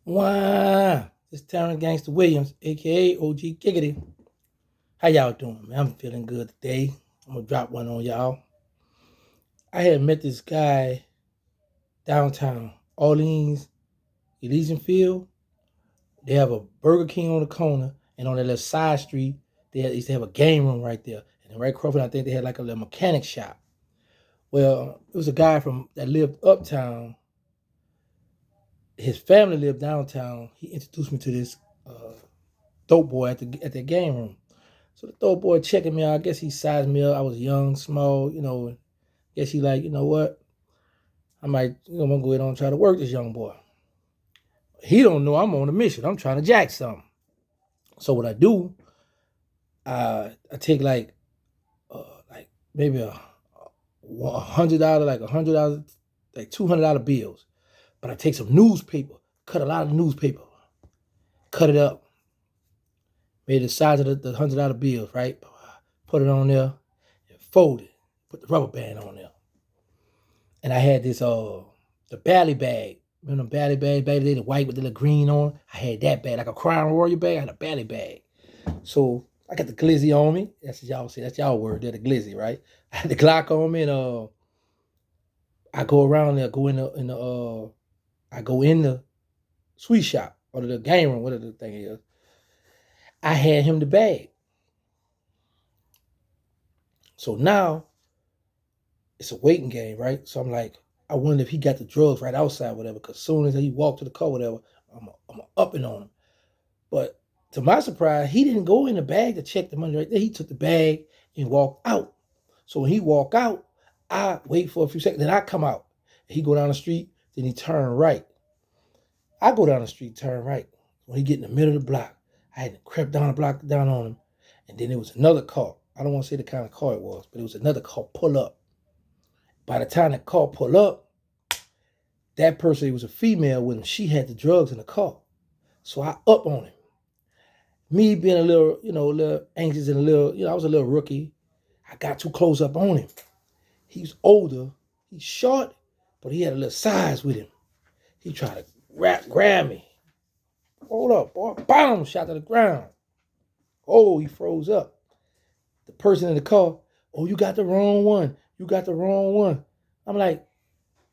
Wow, this Terrence Gangster Williams, aka OG Giggity. How y'all doing, man? I'm feeling good today. I'm gonna drop one on y'all. I had met this guy downtown, Orleans, Elysian Field. They have a Burger King on the corner, and on that little side street, used to have a game room right there. And right across, I think they had like a little mechanic shop. Well, it was a guy from that lived uptown. His family lived downtown. He introduced me to this dope boy at the game room. So the dope boy checking me out. I guess he sized me up. I was young, small, Guess he like, you know what? I might, I'm gonna go ahead and try to work this young boy. He don't know I'm on a mission. I'm trying to jack something. So what I do, I take like maybe $100, like $200 bills. But I take some newspaper, cut a lot of newspaper, cut it up, made the size of the $100 bills, right? Put it on there and fold it. Put the rubber band on there. And I had this the Bally bag. Remember the Bally bag, the white with the little green on? I had that bag, like a Crown Royal bag. I had a Bally bag. So I got the glizzy on me. That's what y'all say. That's y'all word. They're the glizzy, right? I had the Glock on me, and I go around there, I go in the sweet shop or the game room, whatever the thing is. I had him the bag. So now it's a waiting game, right? So I'm like, I wonder if he got the drugs right outside, whatever. Because as soon as he walked to the car, whatever, I'm up and on him. But to my surprise, he didn't go in the bag to check the money right there. He took the bag and walked out. So when he walk out, I wait for a few seconds. Then I come out. He go down the street. Then he turn right. I go down the street, turn right. When he get in the middle of the block, I had to creep down the block down on him. And then there was another car. I don't want to say the kind of car it was, but it was another car pull up. By the time the car pull up, that person, it was a female with him. She had the drugs in the car. So I up on him. Me being a little anxious and I was a little rookie. I got too close up on him. He's older. He's short, but he had a little size with him. He tried to grab me. Hold up, boy. Boom, shot to the ground. Oh, he froze up. The person in the car, oh, you got the wrong one. You got the wrong one. I'm like,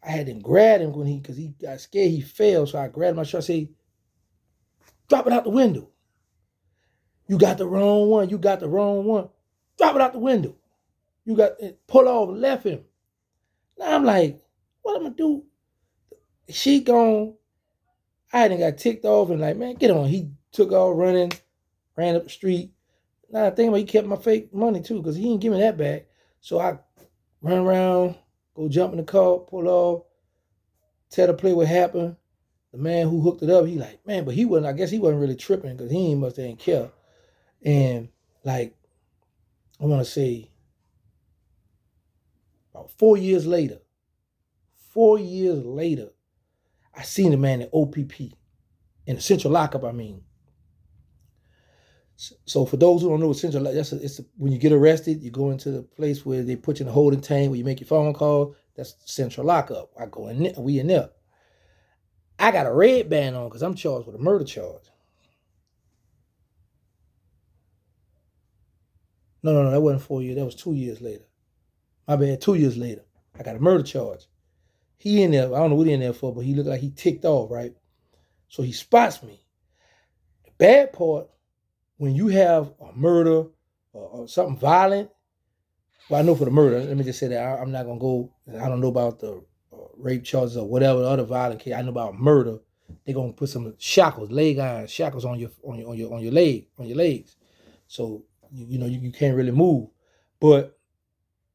I had to grab him because he got scared. He fell, so I grabbed him. I tried to say, drop it out the window. You got the wrong one. You got the wrong one. Drop it out the window. You got it. Pull off and left him. Now I'm like, what am I do? She gone. I done got ticked off and like, man, get on. He took off running, ran up the street. Now I think about he kept my fake money too, because he didn't give me that back. So I run around, go jump in the car, pull off, tell the play what happened. The man who hooked it up, he like, man, but I guess he wasn't really tripping because he must have didn't care. And like, I want to say about 4 years later, I seen the man at OPP, in the central lockup, I mean. So for those who don't know what central lockup, when you get arrested, you go into the place where they put you in a holding tank, where you make your phone call. That's central lockup. I go in there, we in there. I got a red band on because I'm charged with a murder charge. No, that wasn't 4 years. That was 2 years later. My bad, 2 years later. I got a murder charge. He in there, I don't know what he in there for, but he looked like he ticked off, right? So he spots me. The bad part, when you have a murder or something violent, well, I know for the murder, let me just say that I'm not going to go, I don't know about the rape charges or whatever, other violent case. I know about murder. They're going to put some shackles, leg iron shackles on your legs. So, you can't really move. But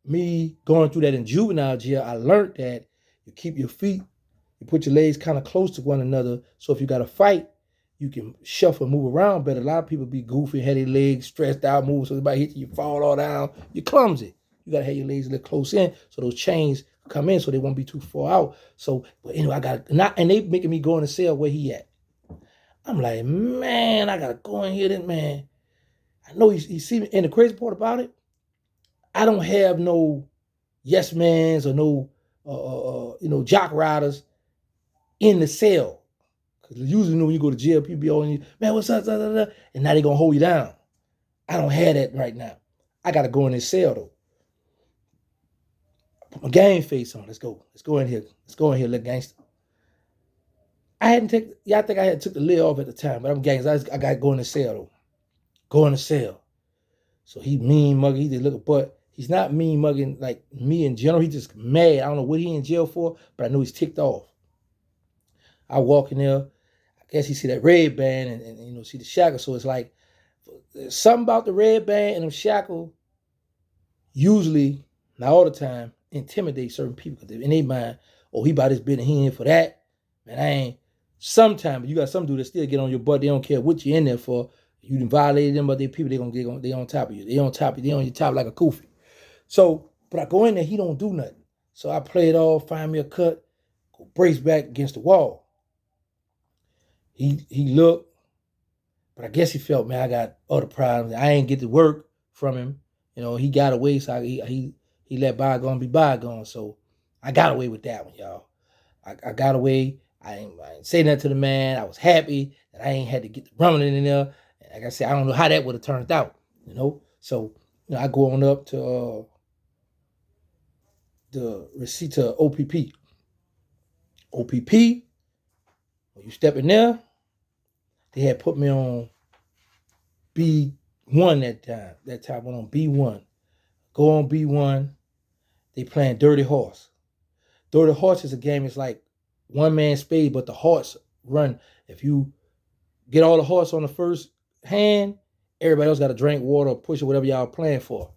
me going through that in juvenile jail, I learned that you keep your feet, you put your legs kind of close to one another. So if you got to fight, you can shuffle and move around better. A lot of people be goofy, had their legs stressed out, move, so somebody hit you, fall all down. You're clumsy. You got to have your legs a little close in so those chains come in so they won't be too far out. So, but anyway, and they making me go in the cell where he at. I'm like, man, I got to go in here, then, man. I know he see me. And the crazy part about it, I don't have no yes mans or no, jock riders in the cell. Because usually when you go to jail, people be on you, man, what's up, da, da, da, and now they going to hold you down. I don't have that right now. I got to go in this cell, though. Put my game face on. Let's go. Let's go in here. Let's go in here, little gangster. I think I had took the lid off at the time, but I'm gangster. I got to go in the cell, though. Go in the cell. So he mean mugging. He just look, but he's not mean mugging like me in general. He's just mad. I don't know what he in jail for, but I know he's ticked off. I walk in there. I guess he see that red band and see the shackle. So it's like something about the red band and them shackle usually, not all the time, intimidate certain people because in their mind, oh, he about his business, he in for that. Man, I ain't. Sometimes you got some dude that still get on your butt. They don't care what you're in there for. You done violated them, but they people, they on top of you. They on your top like a kufi. So, but I go in there, he don't do nothing. So I play it all, find me a cut, go brace back against the wall. He looked, but I guess he felt, man, I got other problems. I ain't get to work from him. He got away, so he let bygone be bygone. So I got away with that one, y'all. I got away. I ain't say nothing to the man. I was happy that I ain't had to get the rumbling in there. Like I said, I don't know how that would have turned out, So, I go on up to the receipt to OPP. OPP, when you step in there, they had put me on B1 that time. That time I went on B1. Go on B1, they playing Dirty Horse. Dirty Horse is a game, it's like one man spade, but the horse run. If you get all the horse on the first hand, everybody else got to drink water or push or whatever y'all playing for.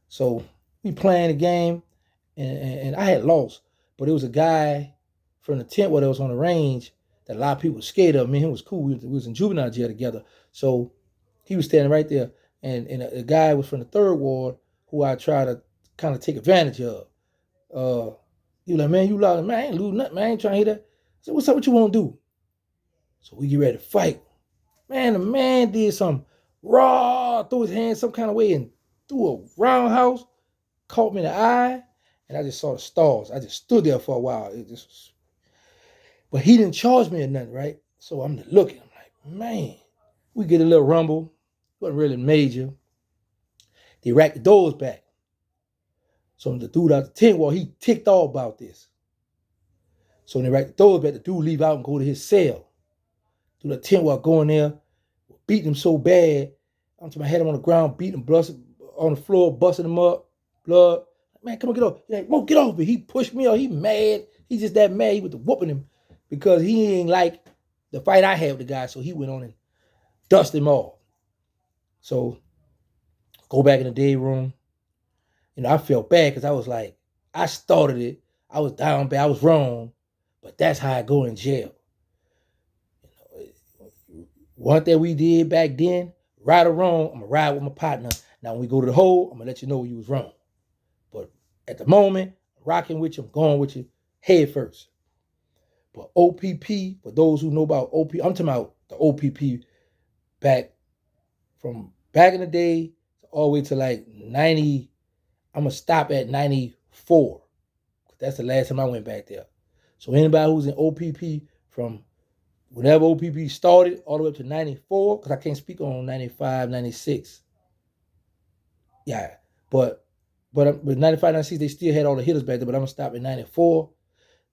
So we playing the game, and I had lost, but it was a guy from the tent where that was on the range that a lot of people were scared of. Me and him was cool. We was in juvenile jail together. So he was standing right there, and a guy was from the third ward who I tried to kind of take advantage of. He was like, man, you lost, man, I ain't losing nothing, man, I ain't trying to hear that. I said, what's up, what you want to do? So we get ready to fight. Man, the man did some raw, threw his hands some kind of way and threw a roundhouse, caught me in the eye, and I just saw the stars. I just stood there for a while. But he didn't charge me or nothing, right? So I'm just looking. I'm like, man, we get a little rumble. Wasn't really major. They racked the doors back. So the dude out the tent wall, he ticked off about this. So when they racked the doors back, the dude leave out and go to his cell. Through the tent wall, going there, beating him so bad. I'm to my head on the ground, beating him, on the floor, busting him up, blood. Man, come on, get off. He's like, Mo, get off me. He pushed me off. He mad. He's just that mad. He was whooping him because he ain't like the fight I had with the guy. So he went on and dusted him off. So go back in the day room. I felt bad because I was like, I started it. I was down bad. I was wrong. But that's how I go in jail. One thing we did back then, right or wrong, I'm going to ride with my partner. Now, when we go to the hole, I'm going to let you know you was wrong. But at the moment, I'm rocking with you, I'm going with you, head first. But OPP, for those who know about OPP, I'm talking about the OPP from back in the day all the way to like 90, I'm going to stop at 94. That's the last time I went back there. So anybody who's in OPP from whenever OPP started all the way up to 94, because I can't speak on 95, 96. Yeah, but 95, 96, they still had all the hitters back there, but I'm going to stop at 94.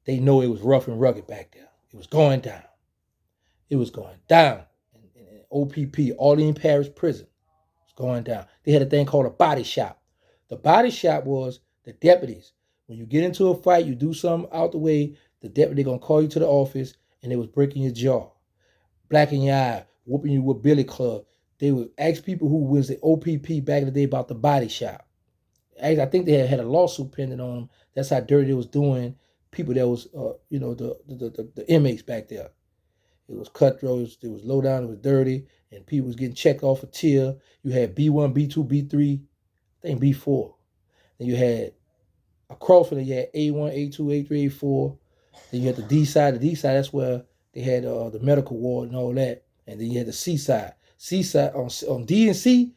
They know it was rough and rugged back there. It was going down. It was going down. In OPP, Orleans Parish Prison, it was going down. They had a thing called a body shop. The body shop was the deputies. When you get into a fight, you do something out the way, the deputy going to call you to the office, and they was breaking your jaw, blacking your eye, whooping you with billy club. They would ask people who was the OPP back in the day about the body shop. I think they had a lawsuit pending on them. That's how dirty they was doing people that was, the inmates back there. It was cutthroat, it was low down, it was dirty, and people was getting checked off a tier. You had B1, B2, B3, I think B4. Then you had across from it, you had A1, A2, A3, A4. Then you had the D side. The D side, that's where they had the medical ward and all that. And then you had the C side. C side on D and C,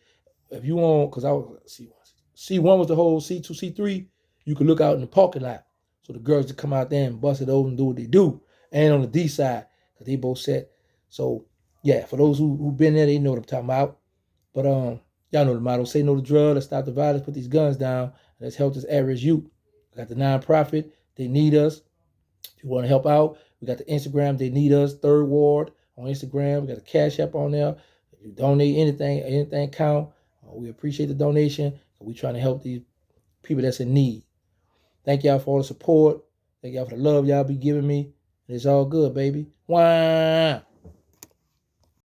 if you want, because I was C1. C1 was the whole C2, C3. You could look out in the parking lot. So the girls would come out there and bust it over and do what they do. And on the D side, because they both set. So yeah, for those who been there, they know what I'm talking about. But y'all know the motto: say no to drugs, let's stop the violence, put these guns down, and let's help this average youth. I got the nonprofit, they need us. If you want to help out, we got the Instagram, they need us, Third Ward on Instagram. We got the Cash App on there. If you donate anything count. We appreciate the donation. We trying to help these people that's in need. Thank y'all for all the support. Thank y'all for the love y'all be giving me. It's all good, baby. Wah!